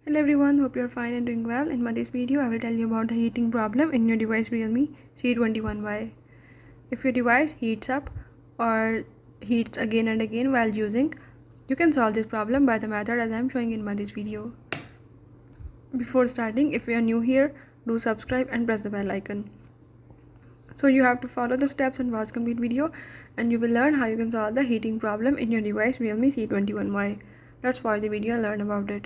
Hello everyone, hope you're fine and doing well. In this video, I will tell you about the heating problem in your device Realme C21y. If your device heats up or heats again and again while using, you can solve this problem by the method as I am showing in this video. Before starting, if you are new here, do subscribe and press the bell icon. So you have to follow the steps and watch complete video and you will learn how you can solve the heating problem in your device Realme C21y. Let's watch the video and learn about it.